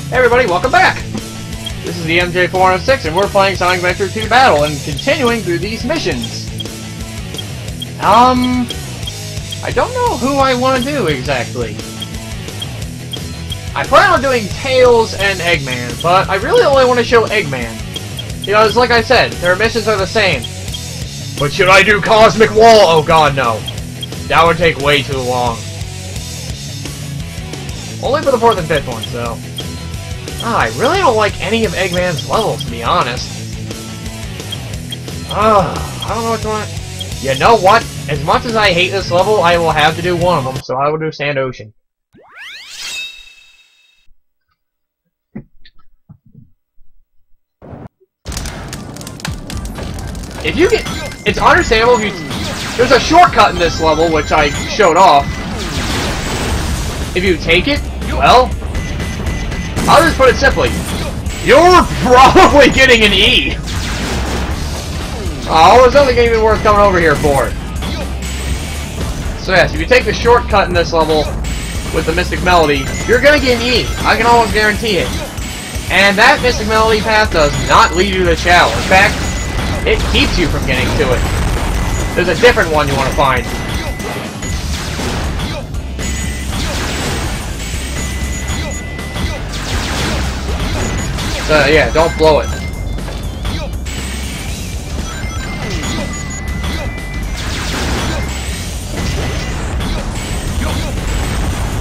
Hey everybody, welcome back! This is the MJ406 and we're playing Sonic Adventure 2 Battle and continuing through these missions. I don't know who I want to do exactly. I plan on doing Tails and Eggman, but I really only want to show Eggman. You know, it's like I said, their missions are the same. But should I do Cosmic Wall? Oh god, no. That would take way too long. Only for the 4th and 5th one, so... I really don't like any of Eggman's levels, to be honest. I don't know which one... You know what? As much as I hate this level, I will have to do one of them, so I will do Sand Ocean. If you get... It's understandable if you... There's a shortcut in this level, which I showed off. If you take it, well... I'll just put it simply. You're probably getting an E! Oh, there's nothing even worth coming over here for. So yes, if you take the shortcut in this level with the Mystic Melody, you're gonna get an E. I can almost guarantee it. And that Mystic Melody path does not lead you to the Chao. In fact, it keeps you from getting to it. There's a different one you want to find. Yeah, don't blow it.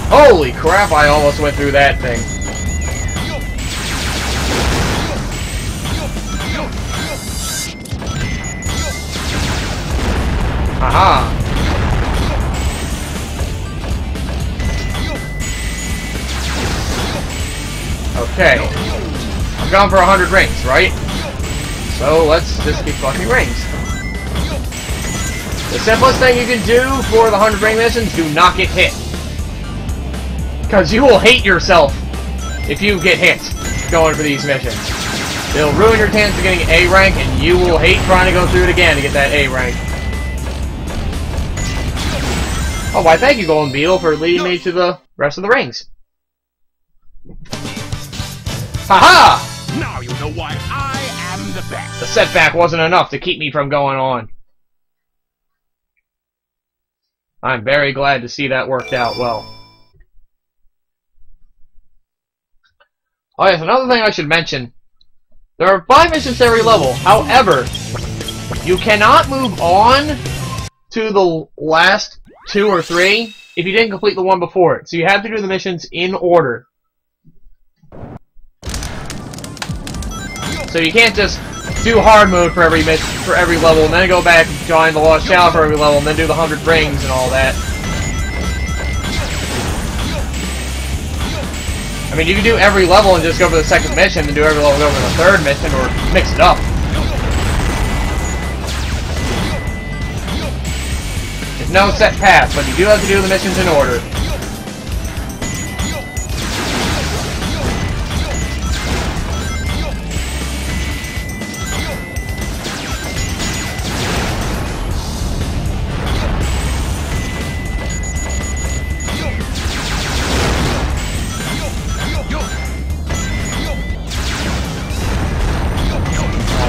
Holy crap, I almost went through that thing. Aha! Okay. I'm going for 100 rings, right? So let's just keep collecting rings. The simplest thing you can do for the 100 ring missions, do not get hit. Because you will hate yourself if you get hit going for these missions. It'll ruin your chance of getting A rank, and you will hate trying to go through it again to get that A rank. Oh, why thank you, Golden Beetle, for leading me to the rest of the rings. Haha! Now you know why I am the best. The setback wasn't enough to keep me from going on. I'm very glad to see that worked out well. Oh yes, another thing I should mention. There are 5 missions to every level. However, you cannot move on to the last 2 or 3 if you didn't complete the one before it. So you have to do the missions in order. So you can't just do hard mode for every mission, for every level, and then go back and join the Lost Chao for every level, and then do the 100 rings and all that. I mean, you can do every level and just go for the 2nd mission, and do every level and go for the 3rd mission, or mix it up. There's no set path, but you do have to do the missions in order.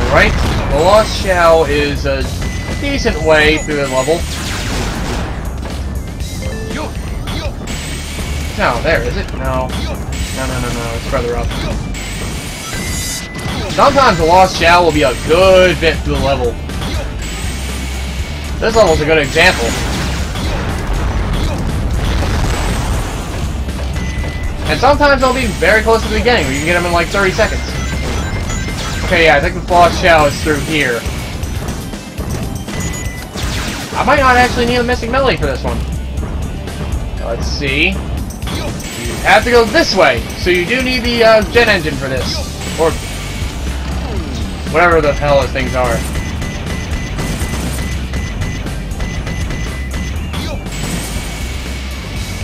Alright, the Lost Chao is a decent way through the level. No, there, is it? No. No, it's further up. Sometimes the Lost Chao will be a good bit through the level. This level's a good example. And sometimes they'll be very close to the beginning, where you can get them in like 30 seconds. Okay, yeah, I think the Lost Chao is through here. I might not actually need a Mystic Melody for this one. Let's see. You have to go this way, so you do need the jet engine for this. Or whatever the hell those things are.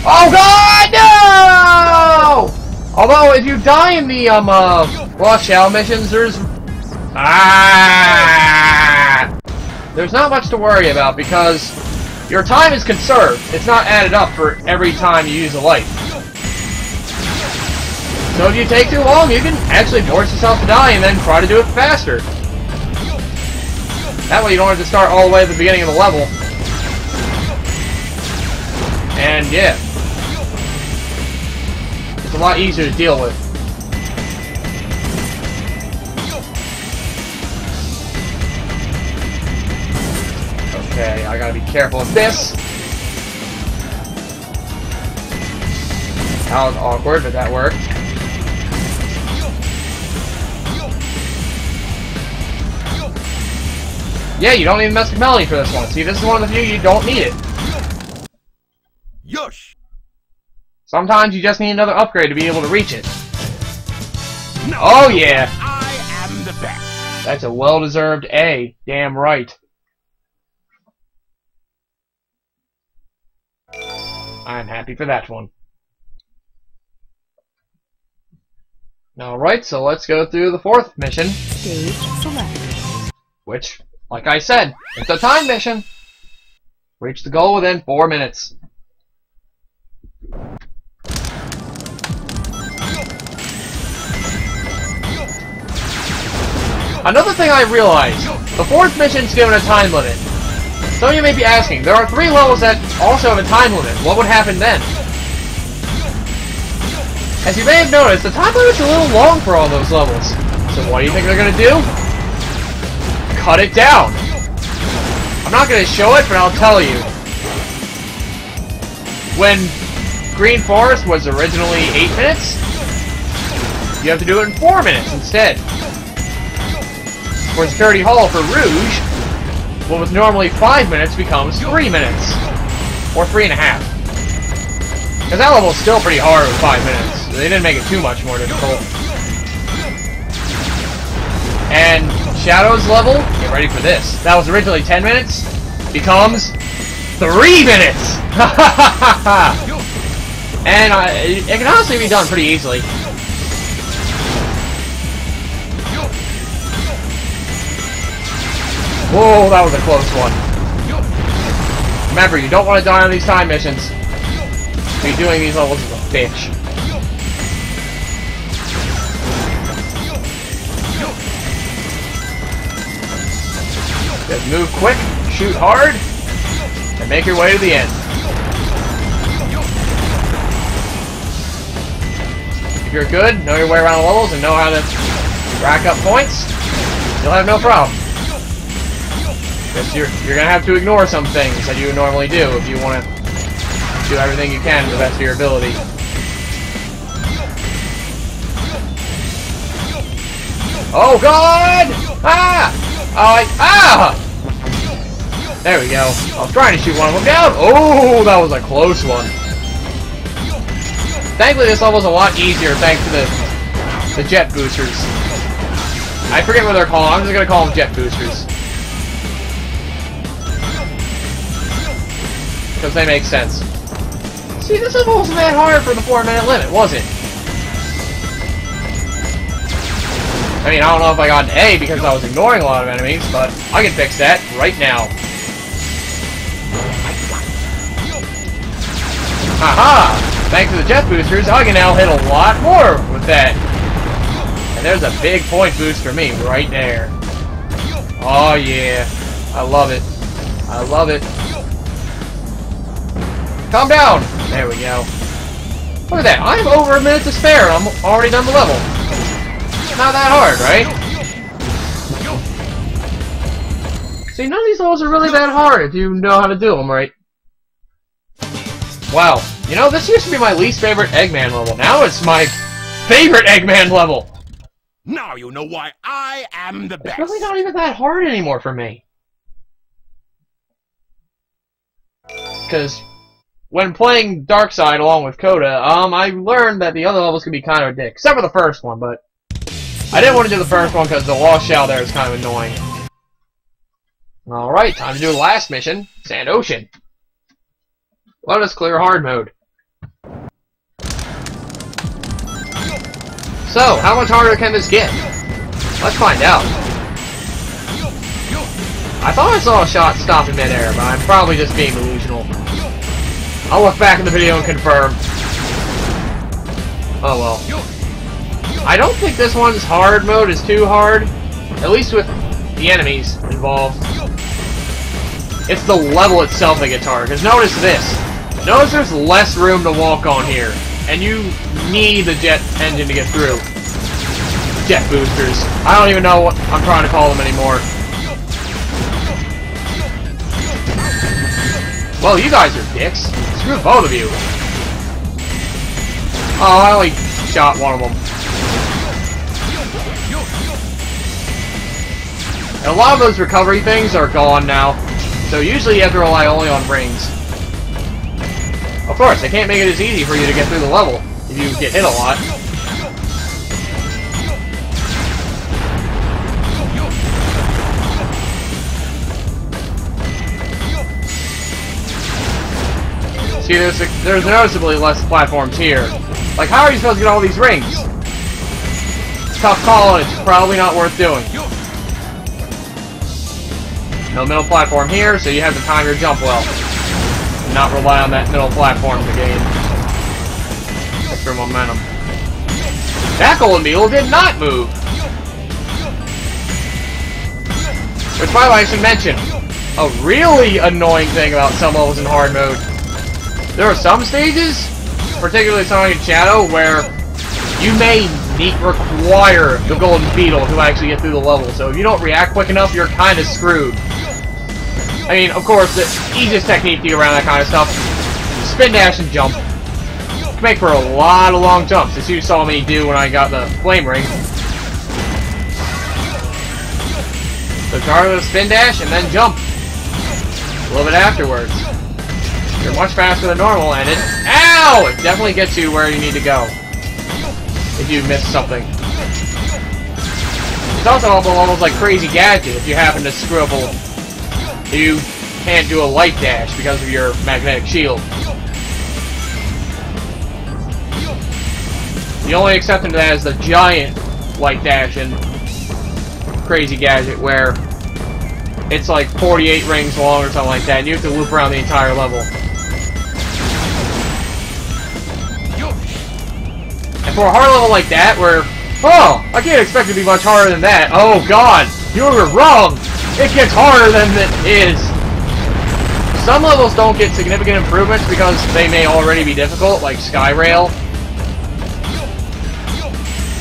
Oh god, no! Although, if you die in the Lost Chao missions, there's not much to worry about because your time is conserved. It's not added up for every time you use a life. So if you take too long, you can actually force yourself to die and then try to do it faster. That way you don't have to start all the way at the beginning of the level. And yeah. It's a lot easier to deal with. Okay, I gotta be careful of this. That was awkward, but that worked. Yeah, you don't need Mystic Melody for this one. See, this is one of the few you don't need it. Yush! Sometimes you just need another upgrade to be able to reach it. No, Oh yeah! I am the best. That's a well-deserved A. Damn right. I'm happy for that one. Alright, so let's go through the fourth mission. Stage select. Which, like I said, it's a time mission. Reach the goal within 4 minutes. Another thing I realized, the fourth mission's given a time limit. Some of you may be asking, there are 3 levels that also have a time limit. What would happen then? As you may have noticed, the time limit's a little long for all those levels. So what do you think they're gonna do? Cut it down! I'm not gonna show it, but I'll tell you. When Green Forest was originally 8 minutes, you have to do it in 4 minutes instead. For Security Hall for Rouge, what was normally 5 minutes becomes 3 minutes. Or 3.5. Because that level's still pretty hard with 5 minutes. So they didn't make it too much more difficult. And Shadow's level, get ready for this. That was originally 10 minutes, becomes 3 minutes! And it can honestly be done pretty easily. Whoa, that was a close one. Remember, you don't want to die on these time missions. Be doing these levels as a bitch. Just move quick, shoot hard, and make your way to the end. If you're good, know your way around the levels, and know how to rack up points, you'll have no problem. Because you're gonna have to ignore some things that you would normally do if you want to do everything you can to the best of your ability. Oh God! Ah! Ah! There we go. I was trying to shoot one of them down. Oh, that was a close one. Thankfully, this level's a lot easier thanks to the jet boosters. I forget what they're called. I'm just gonna call them jet boosters. Because they make sense. See, this level wasn't that hard for the 4-minute limit, was it? I mean, I don't know if I got an A because I was ignoring a lot of enemies, but I can fix that right now. Haha! Thanks to the jet boosters, I can now hit a lot more with that. And there's a big point boost for me right there. Oh yeah. I love it. I love it. Calm down! There we go. Look at that, I have over a minute to spare and I'm already done the level. Not that hard, right? See, none of these levels are really that hard if you know how to do them, right? Wow. You know, this used to be my least favorite Eggman level. Now it's my favorite Eggman level! Now you know why I am the best. It's really not even that hard anymore for me. Because when playing Darkside along with Coda, I learned that the other levels can be kind of a dick. Except for the first one, but I didn't want to do the first one because the Lost Shell there is kind of annoying. Alright, time to do the last mission, Sand Ocean. Let us clear hard mode. So, how much harder can this get? Let's find out. I thought I saw a shot stop in midair, but I'm probably just being delusional. I'll look back in the video and confirm. Oh well. I don't think this one's hard mode is too hard, at least with the enemies involved. It's the level itself that gets hard, because notice this. Notice there's less room to walk on here, and you need the jet engine to get through. Jet boosters. I don't even know what I'm trying to call them anymore. Well, you guys are dicks. Screw both of you. Oh, I only shot one of them. And a lot of those recovery things are gone now, so usually you have to rely only on rings. Of course, they can't make it as easy for you to get through the level if you get hit a lot. See, there's noticeably less platforms here. Like, how are you supposed to get all these rings? Tough call, and it's probably not worth doing. No middle platform here, so you have to time your jump well. And not rely on that middle platform to gain extra momentum. That golden beetle did not move! Which, by the way, I should mention, a really annoying thing about some levels in hard mode. There are some stages, particularly Sonic and Shadow, where you may require the golden beetle to actually get through the level. So if you don't react quick enough, you're kind of screwed. I mean, of course, the easiest technique to get around that kind of stuff, spin dash and jump. You can make for a lot of long jumps, as you saw me do when I got the flame ring. So start with a spin dash and then jump. A little bit afterwards. You're much faster than normal, and it... Ow! It definitely gets you where you need to go. If you miss something. It's also all the levels like Crazy Gadget if you happen to screw up a... You can't do a light dash because of your magnetic shield. The only exception to that is the giant light dash in Crazy Gadget, where it's like 48 rings long or something like that, and you have to loop around the entire level. And for a hard level like that, where, oh, I can't expect it to be much harder than that. Oh god, you were wrong! It gets harder than it is! Some levels don't get significant improvements because they may already be difficult, like Skyrail.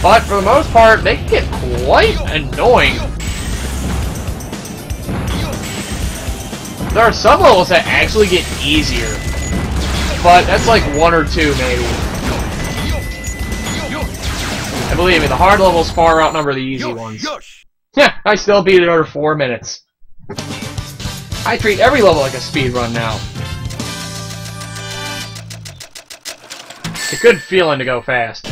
But for the most part, they can get quite annoying. There are some levels that actually get easier. But that's like one or two, maybe. And believe me, the hard levels far outnumber the easy ones. Yeah, I still beat it under 4 minutes. I treat every level like a speedrun now. It's a good feeling to go fast.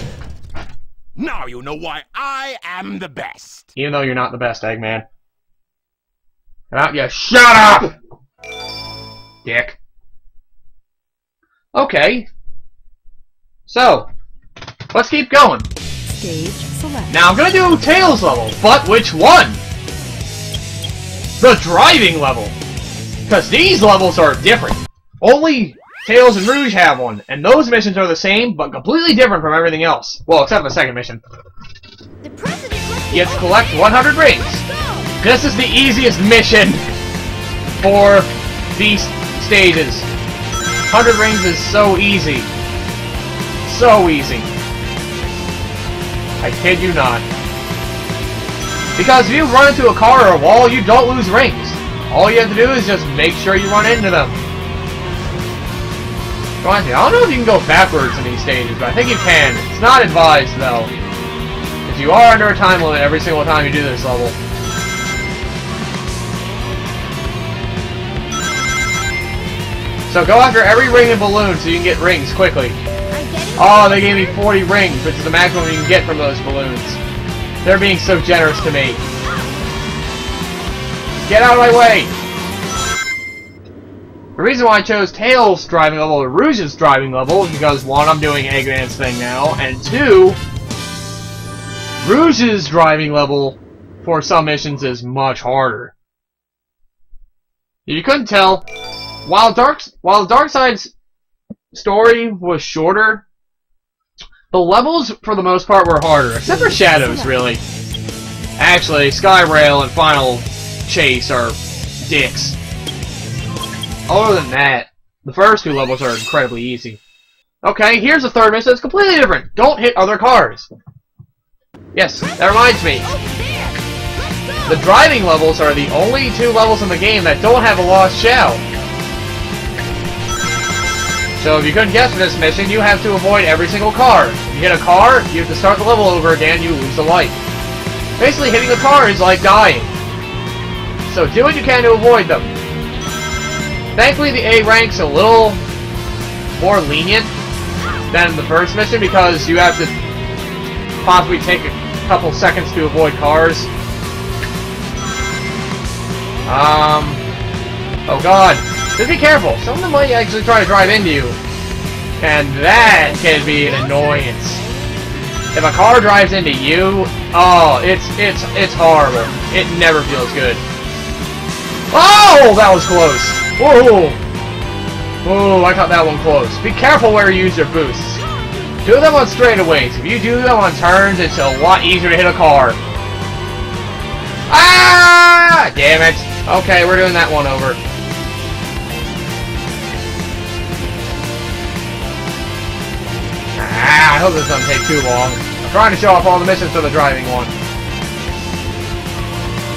Now you know why I am the best. Even though you're not the best, Eggman. Not you. Shut up! Dick. Okay. So, let's keep going. Stage select. Now I'm gonna do Tails level, but which one? The driving level. Because these levels are different. Only Tails and Rouge have one, and those missions are the same, but completely different from everything else. Well, except for the second mission. The president must You have to collect 100 rings. This is the easiest mission for these stages. 100 rings is so easy. So easy. I kid you not. Because if you run into a car or a wall, you don't lose rings. All you have to do is just make sure you run into them. I don't know if you can go backwards in these stages, but I think you can. It's not advised, though. Because you are under a time limit every single time you do this level. So go after every ring and balloon so you can get rings quickly. Oh, they gave me 40 rings, which is the maximum you can get from those balloons. They're being so generous to me. Get out of my way! The reason why I chose Tails' driving level or Rouge's driving level is because, one, I'm doing Eggman's thing now, and two, Rouge's driving level for some missions is much harder. You couldn't tell, while Darkside's story was shorter, The levels, for the most part, were harder, except for Shadows, really. Actually, Skyrail and Final Chase are dicks. Other than that, the first two levels are incredibly easy. Okay, here's the third mission that's completely different. Don't hit other cars. Yes, that reminds me. The driving levels are the only two levels in the game that don't have a lost shell. So if you couldn't guess for this mission, you have to avoid every single car. If you hit a car, you have to start the level over again, you lose a life. Basically, hitting a car is like dying. So do what you can to avoid them. Thankfully, the A rank's a little more lenient than the first mission because you have to possibly take a couple seconds to avoid cars. Oh god. Just be careful. Some of them might actually try to drive into you. And that can be an annoyance. If a car drives into you, oh, it's horrible. It never feels good. Oh, that was close. Whoa. Oh, I got that one close. Be careful where you use your boosts. Do them on straightaways. If you do them on turns, it's a lot easier to hit a car. Ah! Damn it. Okay, we're doing that one over. Ah, I hope this doesn't take too long. I'm trying to show off all the missions for the driving one.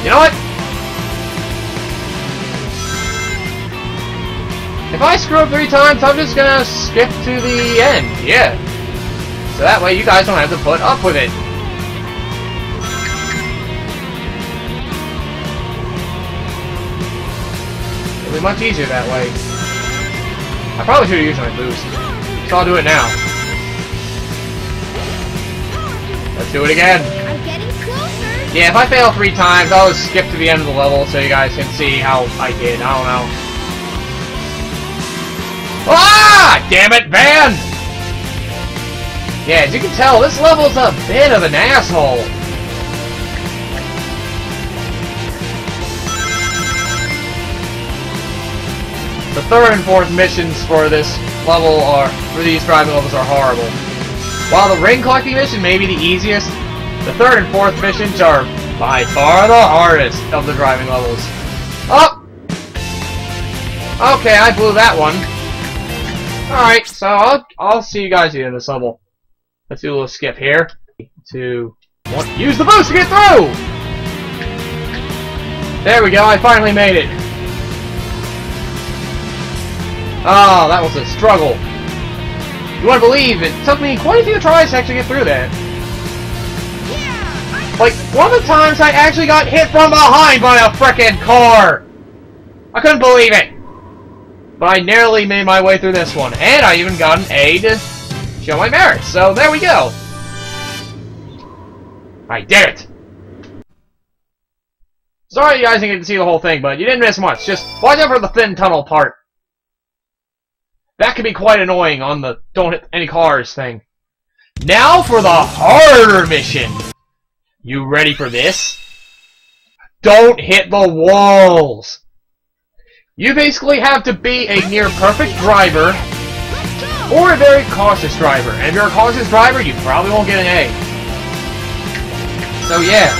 You know what? If I screw up 3 times, I'm just gonna skip to the end. Yeah. So that way you guys don't have to put up with it. It'll be much easier that way. I probably should have used my boost. So I'll do it now. Let's do it again. I'm getting closer. Yeah, if I fail 3 times, I'll just skip to the end of the level so you guys can see how I did. I don't know. Ah! Damn it, van! Yeah, as you can tell, this level's a bit of an asshole. The third and fourth missions for this level for these driving levels are horrible. While the ring collecting mission may be the easiest, the third and fourth missions are by far the hardest of the driving levels. Oh! Okay, I blew that one. Alright, so I'll see you guys at the end of this level. Let's do a little skip here. 3, 2, 1. Use the boost to get through! There we go, I finally made it. Oh, that was a struggle. You wouldn't believe it took me quite a few tries to actually get through that. Like, one of the times I actually got hit from behind by a frickin' car! I couldn't believe it! But I narrowly made my way through this one, and I even got an A to show my merits, so there we go! I did it! Sorry you guys didn't get to see the whole thing, but you didn't miss much. Just watch out for the thin tunnel part. That can be quite annoying on the don't hit any cars thing. Now for the harder mission! You ready for this? Don't hit the walls! You basically have to be a near-perfect driver, or a very cautious driver. And if you're a cautious driver, you probably won't get an A. So yeah,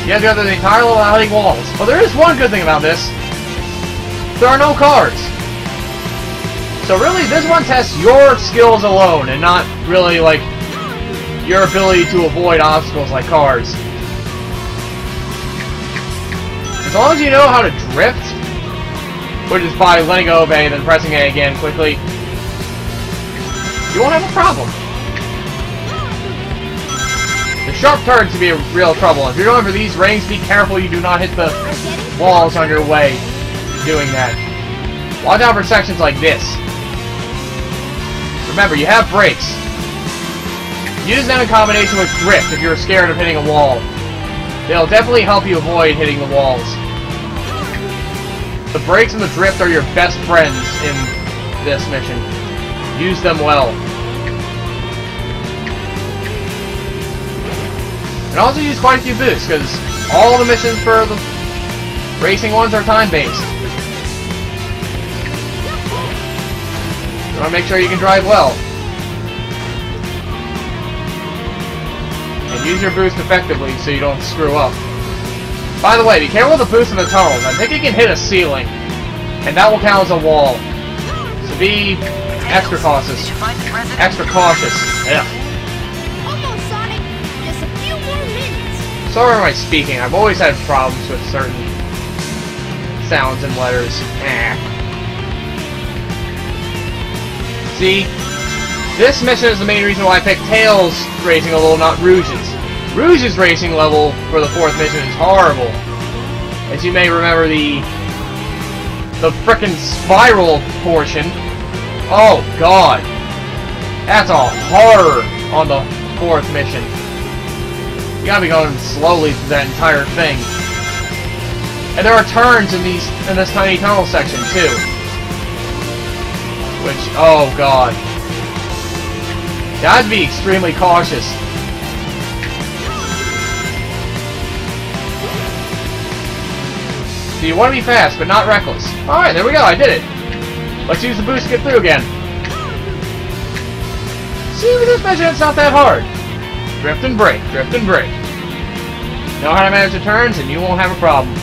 you have to go through the entire level without hitting walls. But there is one good thing about this. There are no cars. So really, this one tests your skills alone, and not really, like, your ability to avoid obstacles like cars. As long as you know how to drift, which is by letting go of A and then pressing A again quickly, you won't have a problem. The sharp turns can be a real trouble. If you're going for these rings, be careful you do not hit the walls on your way doing that. Watch out for sections like this. Remember, you have brakes. Use them in combination with drift if you're scared of hitting a wall. They'll definitely help you avoid hitting the walls. The brakes and the drift are your best friends in this mission. Use them well. And also use quite a few boosts, because all the missions for the racing ones are time-based. You want to make sure you can drive well. And use your boost effectively so you don't screw up. By the way, be careful with the boost in the tunnels. I think it can hit a ceiling. And that will count as a wall. So be extra cautious. Extra cautious. Yeah. Almost, Sonic. Just a few more minutes. Sorry for my speaking. I've always had problems with certain sounds and letters. See? This mission is the main reason why I picked Tails' racing level, not Rouge's. Rouge's racing level for the 4th mission is horrible. As you may remember, the frickin' spiral portion. Oh god. That's a horror on the 4th mission. You gotta be going slowly through that entire thing. And there are turns in this tiny tunnel section too. Which, oh god. You have to be extremely cautious. So you want to be fast, but not reckless. Alright, there we go, I did it. Let's use the boost to get through again. See, with this mission, it's not that hard. Drift and brake, drift and brake. Know how to manage the turns, and you won't have a problem.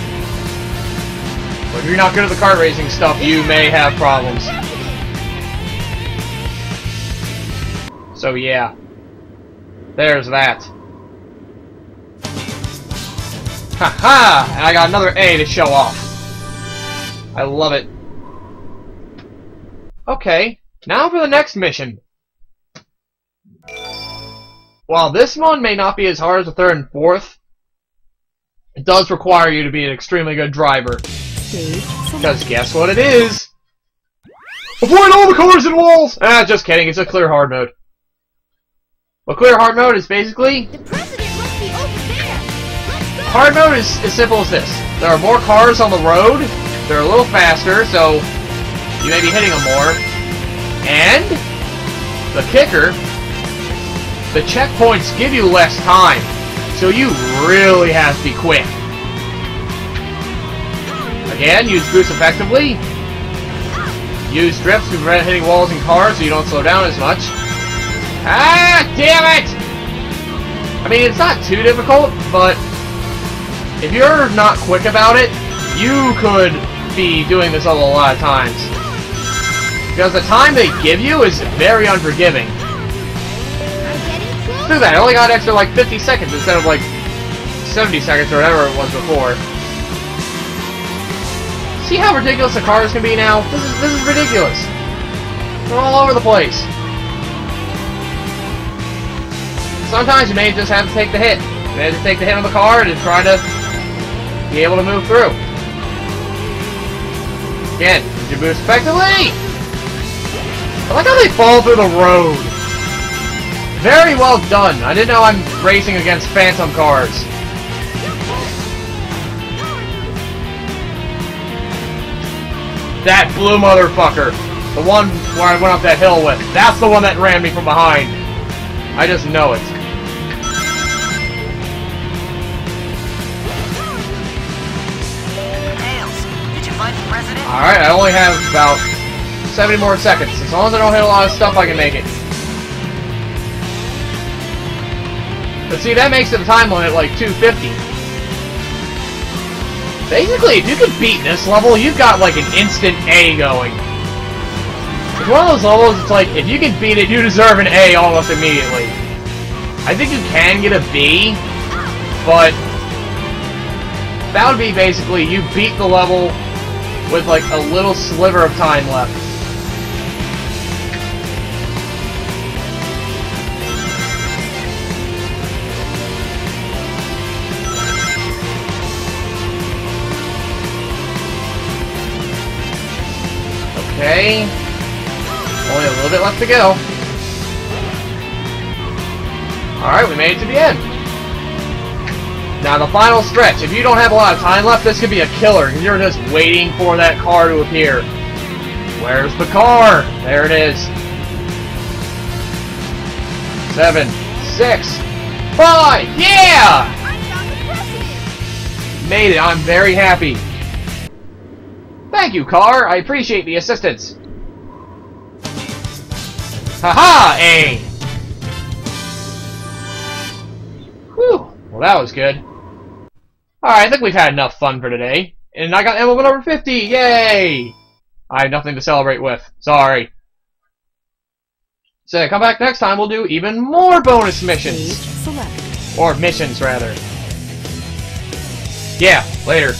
But if you're not good at the kart racing stuff, you may have problems. So yeah, there's that. Haha! And I got another A to show off. I love it. Okay, now for the next mission. While this one may not be as hard as the 3rd and 4th, it does require you to be an extremely good driver. Because guess what it is? Avoid all the cars and walls! Ah, just kidding, it's a clear hard mode. Well, clear hard mode is basically... The president must be over there. Let's go. Hard mode is as simple as this. There are more cars on the road, they're a little faster, so you may be hitting them more. And the kicker, the checkpoints give you less time, so you really have to be quick. Again, use boost effectively. Use drifts to prevent hitting walls and cars so you don't slow down as much. Ah, damn it! I mean, it's not too difficult, but if you're not quick about it, you could be doing this level a lot of times. Because the time they give you is very unforgiving. Look at that, I only got an extra like 50 seconds instead of like 70 seconds or whatever it was before. See how ridiculous the cars can be now? This is ridiculous. They're all over the place. Sometimes you may just have to take the hit. You may have to take the hit on the car and try to be able to move through. Again, did you boost effectively? I like how they fall through the road. Very well done. I didn't know I'm racing against phantom cars. That blue motherfucker. The one where I went up that hill with. That's the one that ran me from behind. I just know it. Alright, I only have about 70 more seconds. As long as I don't hit a lot of stuff, I can make it. But see, that makes it a time limit like 250. Basically, if you can beat this level, you've got like an instant A going. It's one of those levels, it's like, if you can beat it, you deserve an A almost immediately. I think you can get a B, but that would be basically, you beat the level with like a little sliver of time left. Okay. Only a little bit left to go. Alright, we made it to the end. Now the final stretch. If you don't have a lot of time left, this could be a killer. You're just waiting for that car to appear. Where's the car? There it is. 7, 6, 5. Yeah! Made it. I'm very happy. Thank you, car. I appreciate the assistance. Haha, A. Well, that was good. Alright, I think we've had enough fun for today. And I got emblem over 50! Yay! I have nothing to celebrate with. Sorry. So, come back next time, we'll do even more bonus missions. Select. Or missions, rather. Yeah, later.